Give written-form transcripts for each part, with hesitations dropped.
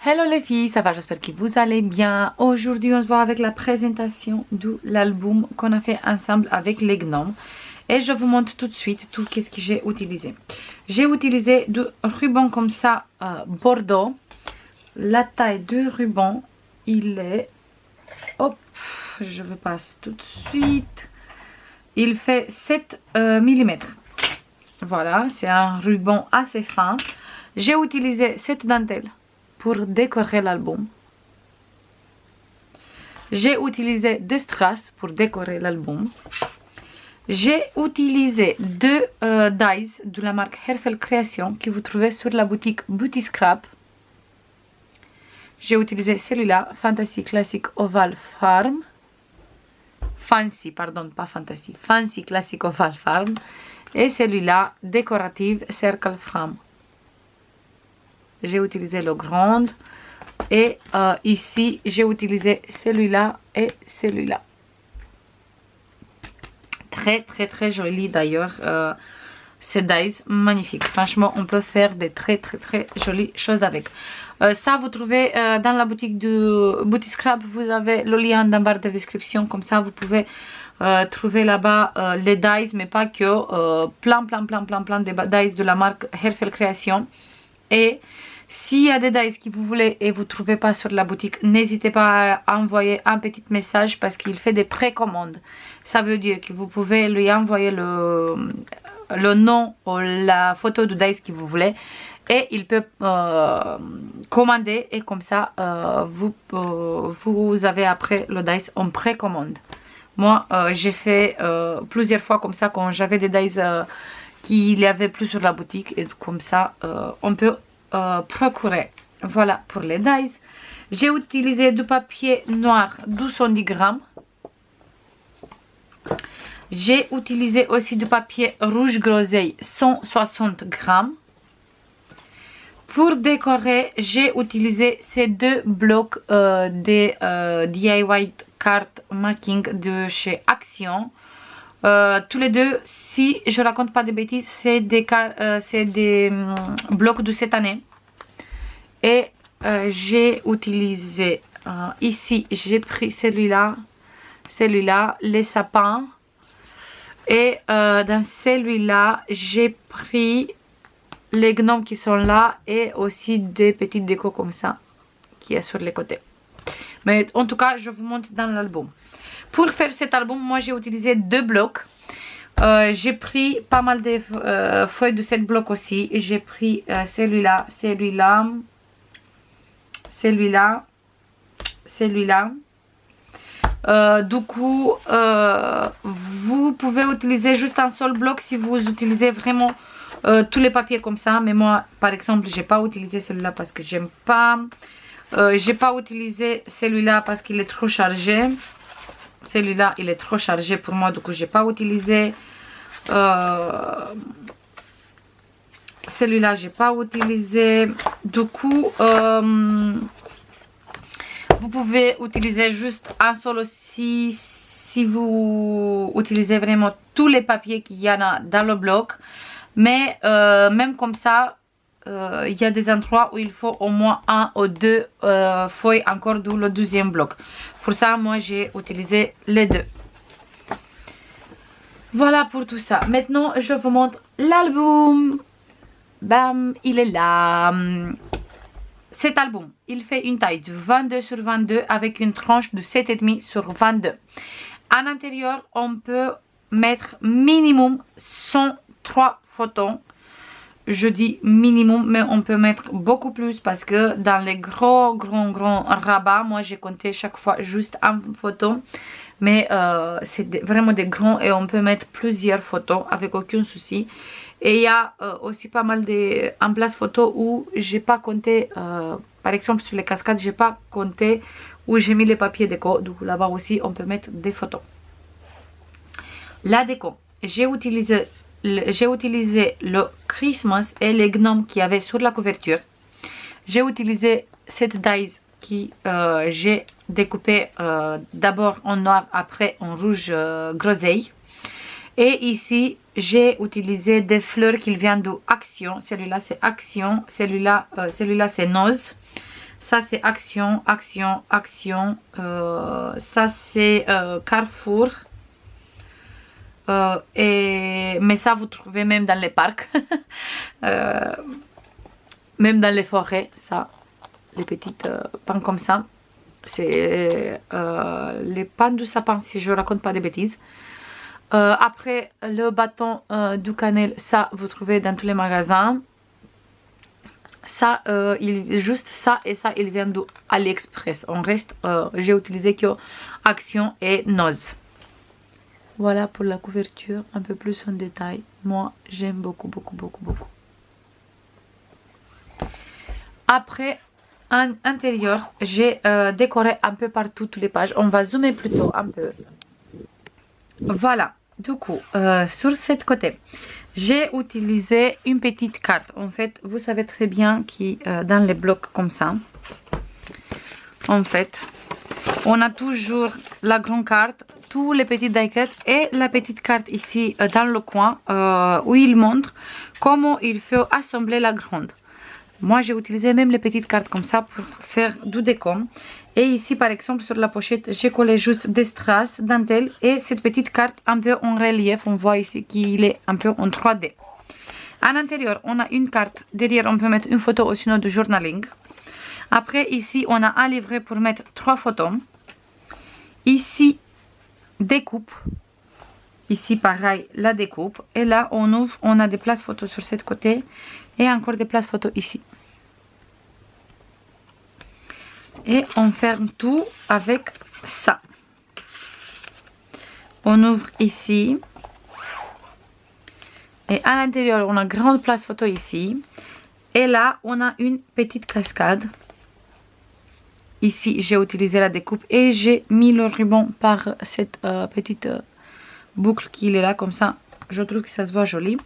Hello les filles, ça va, j'espère que vous allez bien. Aujourd'hui on se voit avec la présentation de l'album qu'on a fait ensemble avec les gnomes. Et je vous montre tout de suite tout ce que j'ai utilisé. J'ai utilisé du ruban comme ça, bordeaux. La taille du ruban, il est... Hop, je vais passer tout de suite. Il fait 7 mm. Voilà, c'est un ruban assez fin. J'ai utilisé cette dentelle pour décorer l'album. J'ai utilisé des strass pour décorer l'album. J'ai utilisé deux dies de la marque Herfel Creation que vous trouvez sur la boutique Beauty Scrap. J'ai utilisé celui-là, Fantasy Classic Oval Farm. Fancy, pardon, pas Fantasy. Fancy Classic Oval Farm. Et celui-là, Décorative Circle Frame. J'ai utilisé le grand. Et ici, j'ai utilisé celui-là et celui-là. Très joli d'ailleurs. Ces dies, magnifique. Franchement, on peut faire des très jolies choses avec. Ça, vous trouvez dans la boutique de Beauty Scrap. Vous avez le lien dans la barre de description. Comme ça, vous pouvez trouver là-bas les dies, mais pas que. Plein de dies de la marque Herfel Creation. Et s'il y a des dies que vous voulez et vous ne trouvez pas sur la boutique, n'hésitez pas à envoyer un petit message parce qu'il fait des précommandes. Ça veut dire que vous pouvez lui envoyer le nom ou la photo de dies que vous voulez et il peut commander et comme ça vous avez après le dies en précommande. Moi j'ai fait plusieurs fois comme ça quand j'avais des dies qu'il n'y avait plus sur la boutique et comme ça on peut procurer. Voilà pour les dies. J'ai utilisé du papier noir 210 grammes. J'ai utilisé aussi du papier rouge groseille 160 grammes. Pour décorer, j'ai utilisé ces deux blocs des DIY card making de chez Action. Tous les deux, si je raconte pas de bêtises, c'est des blocs de cette année. Et j'ai utilisé ici, j'ai pris celui-là, les sapins. Et dans celui-là, j'ai pris les gnomes qui sont là et aussi des petites décos comme ça qui est sur les côtés. Mais en tout cas, je vous montre dans l'album. Pour faire cet album, moi j'ai utilisé deux blocs. J'ai pris pas mal de feuilles de cette bloc aussi. J'ai pris celui-là, celui-là, celui-là, celui-là. Du coup, vous pouvez utiliser juste un seul bloc si vous utilisez vraiment tous les papiers comme ça. Mais moi, par exemple, j'ai pas utilisé celui-là parce que j'aime pas. J'ai pas utilisé celui-là parce qu'il est trop chargé. Celui-là, il est trop chargé pour moi, du coup, j'ai pas utilisé. Celui-là, j'ai pas utilisé. Du coup, vous pouvez utiliser juste un seul aussi si vous utilisez vraiment tous les papiers qu'il y en a dans le bloc. Mais même comme ça, il y a des endroits où il faut au moins un ou deux feuilles encore dans le deuxième bloc. Pour ça, moi, j'ai utilisé les deux. Voilà pour tout ça. Maintenant, je vous montre l'album. Bam, il est là. Cet album, il fait une taille de 22 sur 22 avec une tranche de 7,5 sur 22. À l'intérieur, on peut mettre minimum 103 photos. Je dis minimum, mais on peut mettre beaucoup plus parce que dans les grands rabats, moi j'ai compté chaque fois juste une photo. Mais c'est vraiment des grands et on peut mettre plusieurs photos avec aucun souci. Et il y a aussi pas mal en place photo où j'ai pas compté, par exemple sur les cascades, j'ai pas compté où j'ai mis les papiers déco. Donc là-bas aussi on peut mettre des photos. La déco, j'ai utilisé le Christmas et les gnomes qu'il y avait sur la couverture. J'ai utilisé cette dies qui j'ai découpé d'abord en noir, après en rouge groseille. Et ici, j'ai utilisé des fleurs qui viennent de Action. Celui-là, c'est Action. Celui-là, c'est Nose. Ça c'est Action, Action, Action. Ça c'est Carrefour. Mais ça vous trouvez même dans les parcs. Même dans les forêts, ça. Les petites pains comme ça. C'est les pains du sapin, si je raconte pas des bêtises. Après, le bâton du cannelle, ça vous trouvez dans tous les magasins. Ça, juste ça et ça, il vient d'AliExpress. On reste, j'ai utilisé que Action et Noz. Voilà pour la couverture, un peu plus en détail. Moi, j'aime beaucoup, beaucoup, beaucoup, beaucoup. Après, en intérieur, j'ai décoré un peu partout toutes les pages. On va zoomer plutôt un peu. Voilà, du coup, sur cette côté, j'ai utilisé une petite carte. En fait, vous savez très bien que dans les blocs comme ça, en fait, on a toujours la grande carte, tous les petits die-cuts et la petite carte ici dans le coin où il montre comment il faut assembler la grande. Moi, j'ai utilisé même les petites cartes comme ça pour faire du déco. Et ici, par exemple, sur la pochette, j'ai collé juste des strass, dentelle et cette petite carte un peu en relief. On voit ici qu'il est un peu en 3D. À l'intérieur, on a une carte. Derrière, on peut mettre une photo ou sinon du journaling. Après, ici, on a un livret pour mettre 3 photos. Ici, découpe. Ici, pareil, la découpe. Et là, on ouvre, on a des places photos sur ce côté. Et encore des places photos ici. Et on ferme tout avec ça. On ouvre ici. Et à l'intérieur, on a grande place photo ici. Et là, on a une petite cascade. Ici, j'ai utilisé la découpe et j'ai mis le ruban par cette petite boucle qui est là, comme ça. Je trouve que ça se voit joli.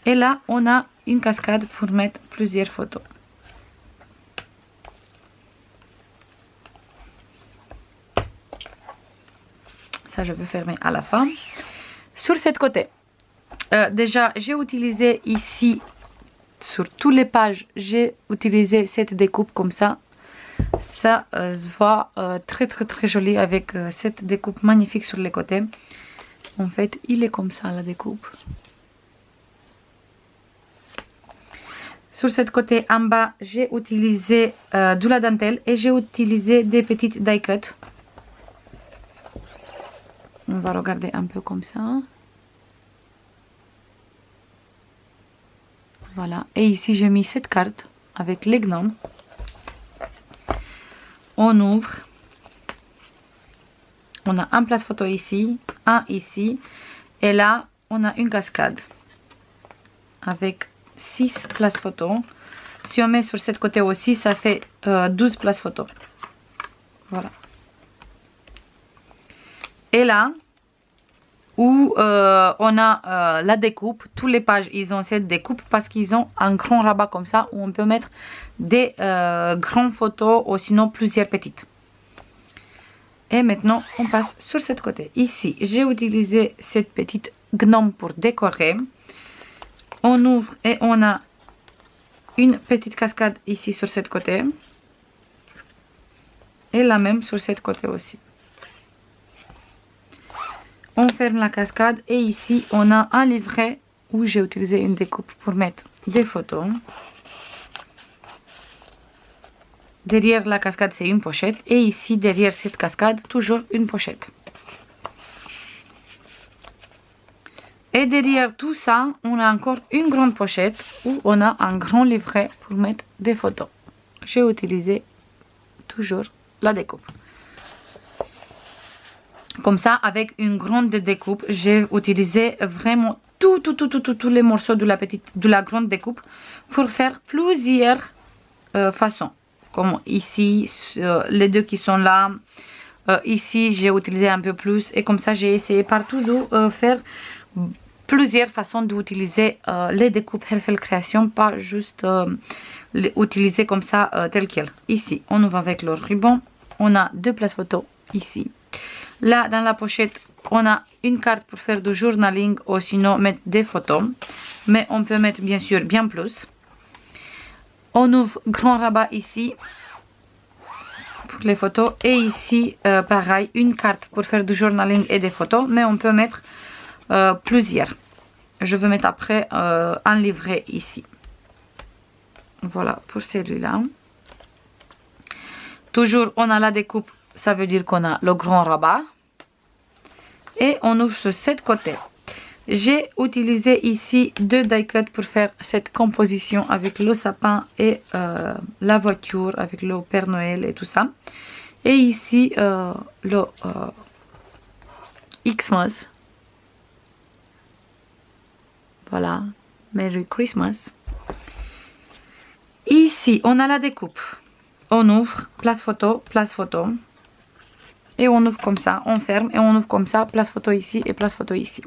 Et là, on a une cascade pour mettre plusieurs photos. Ça, je vais fermer à la fin. Sur cette côté, déjà, j'ai utilisé ici, sur toutes les pages, j'ai utilisé cette découpe comme ça. Ça se voit très très très joli avec cette découpe magnifique sur les côtés. En fait, il est comme ça la découpe. Sur cette côté en bas, j'ai utilisé de la dentelle et j'ai utilisé des petites die cuts. On va regarder un peu comme ça. Voilà. Et ici, j'ai mis cette carte avec les gnomes. On ouvre. On a un place photo ici, un ici. Et là, on a une cascade avec 6 places photos. Si on met sur cette côté aussi, ça fait 12 places photos. Voilà. Et là, où on a la découpe, toutes les pages, ils ont cette découpe parce qu'ils ont un grand rabat comme ça où on peut mettre des grandes photos ou sinon plusieurs petites. Et maintenant, on passe sur cette côté. Ici, j'ai utilisé cette petite gnome pour décorer. On ouvre et on a une petite cascade ici sur cette côté. Et la même sur cette côté aussi. On ferme la cascade et ici, on a un livret où j'ai utilisé une découpe pour mettre des photos. Derrière la cascade, c'est une pochette. Et ici, derrière cette cascade, toujours une pochette. Et derrière tout ça, on a encore une grande pochette où on a un grand livret pour mettre des photos. J'ai utilisé toujours la découpe. Comme ça, avec une grande découpe, j'ai utilisé vraiment tous les morceaux de la grande découpe pour faire plusieurs façons. Comme ici, les deux qui sont là. Ici, j'ai utilisé un peu plus. Et comme ça, j'ai essayé partout de faire plusieurs façons d'utiliser les découpes Helfel Création. Pas juste les utiliser comme ça, tel quel. Ici, on ouvre avec le ruban. On a 2 places photos ici. Là, dans la pochette, on a une carte pour faire du journaling ou sinon mettre des photos. Mais on peut mettre bien sûr bien plus. On ouvre grand rabat ici. pour les photos. Et ici, pareil, une carte pour faire du journaling et des photos. Mais on peut mettre plusieurs. Je vais mettre après un livret ici. Voilà pour celui-là. Toujours, on a la découpe. Ça veut dire qu'on a le grand rabat. Et on ouvre sur cette côté. J'ai utilisé ici 2 die cuts pour faire cette composition avec le sapin et la voiture, avec le Père Noël et tout ça. Et ici, le Xmas. Voilà, Merry Christmas. Ici, on a la découpe. On ouvre, place photo, et on ouvre comme ça, on ferme et on ouvre comme ça, place photo ici et place photo ici.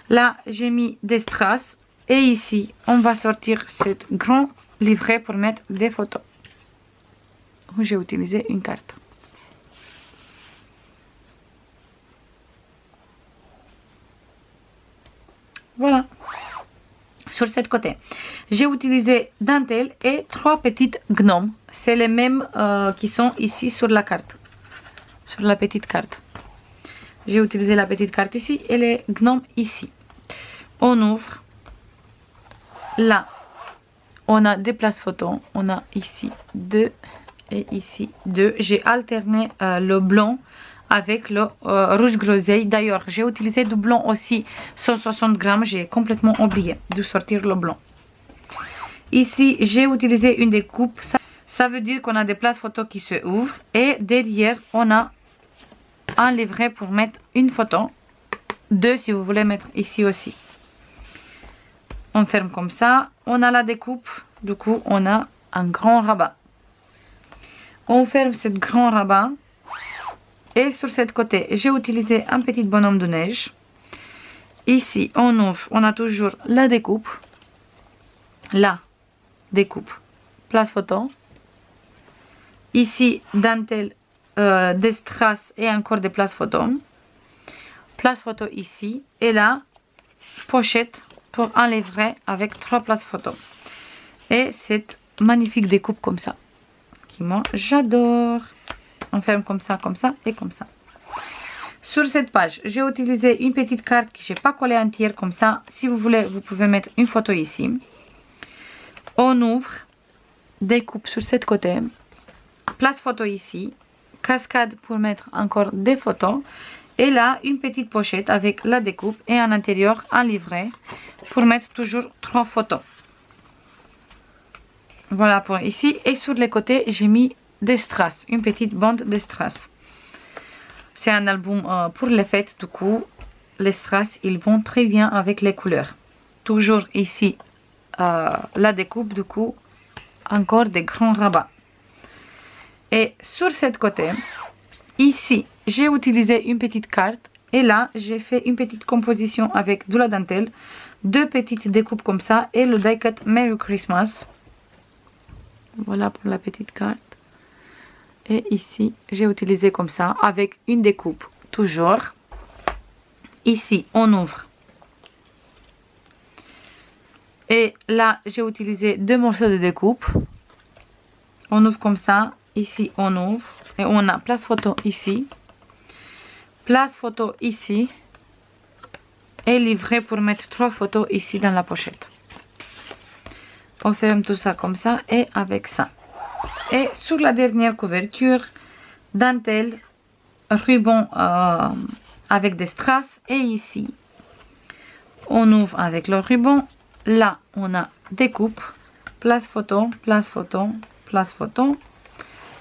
Là, j'ai mis des strass et ici, on va sortir ce grand livret pour mettre des photos. J'ai utilisé une carte. Voilà. Sur cette côté, j'ai utilisé dentelle et 3 petites gnomes. C'est les mêmes qui sont ici sur la carte. Sur la petite carte. J'ai utilisé la petite carte ici et les gnomes ici. On ouvre. Là, on a des places photos. On a ici 2 et ici 2. J'ai alterné le blanc avec le rouge groseille. D'ailleurs, j'ai utilisé du blanc aussi, 160 grammes. J'ai complètement oublié de sortir le blanc. Ici, j'ai utilisé une découpe. Ça veut dire qu'on a des places photos qui se ouvrent. Et derrière, on a un livret pour mettre une photo. 2 si vous voulez mettre ici aussi. On ferme comme ça. On a la découpe. Du coup, on a un grand rabat. On ferme ce grand rabat. Et sur cette côté, j'ai utilisé un petit bonhomme de neige. Ici, on ouvre. On a toujours la découpe. La découpe. Place photo. Ici, dentelle, des strass et encore des places photo. Place photo ici. Et là, pochette pour un livret avec 3 places photo. Et cette magnifique découpe comme ça. Qui moi, j'adore. On ferme comme ça et comme ça. Sur cette page, j'ai utilisé une petite carte que je n'ai pas collée entière comme ça. Si vous voulez, vous pouvez mettre une photo ici. On ouvre, découpe sur cette côté, place photo ici, cascade pour mettre encore des photos. Et là, une petite pochette avec la découpe et à l'intérieur un livret pour mettre toujours 3 photos. Voilà pour ici. Et sur les côtés, j'ai mis des strass, une petite bande de strass. C'est un album pour les fêtes, du coup, les strass, ils vont très bien avec les couleurs. Toujours ici, la découpe, du coup, encore des grands rabats. Et sur cette côté, ici, j'ai utilisé une petite carte. Et là, j'ai fait une petite composition avec de la dentelle, 2 petites découpes comme ça et le die cut Merry Christmas. Voilà pour la petite carte. Et ici, j'ai utilisé comme ça, avec une découpe, toujours. Ici, on ouvre. Et là, j'ai utilisé 2 morceaux de découpe. On ouvre comme ça. Ici, on ouvre. Et on a place photo ici. Place photo ici. Et livret pour mettre 3 photos ici dans la pochette. On ferme tout ça comme ça et avec ça. Et sur la dernière couverture, dentelle, ruban avec des strass. Et ici, on ouvre avec le ruban. Là, on a découpe, place photo, place photo, place photo.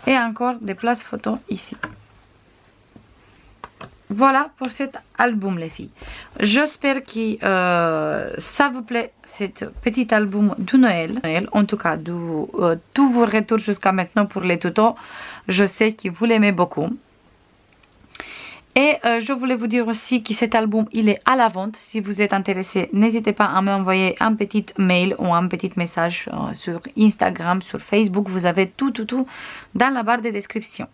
Et encore des places photo ici. Voilà pour cet album les filles. J'espère que ça vous plaît, cet petit album de Noël. En tout cas, tous vos retours jusqu'à maintenant pour les tutos. Je sais que vous l'aimez beaucoup. Et je voulais vous dire aussi que cet album, il est à la vente. Si vous êtes intéressé, n'hésitez pas à m'envoyer un petit mail ou un petit message sur Instagram, sur Facebook. Vous avez tout dans la barre de description.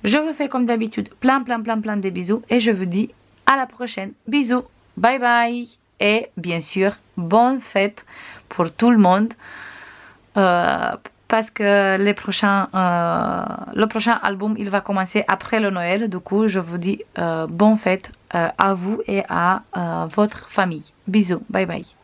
Je vous fais comme d'habitude plein de bisous. Et je vous dis à la prochaine. Bisous. Bye bye. Et bien sûr, bonne fête pour tout le monde. parce que le prochain album, il va commencer après le Noël. Du coup, je vous dis bonne fête à vous et à votre famille. Bisous, bye bye.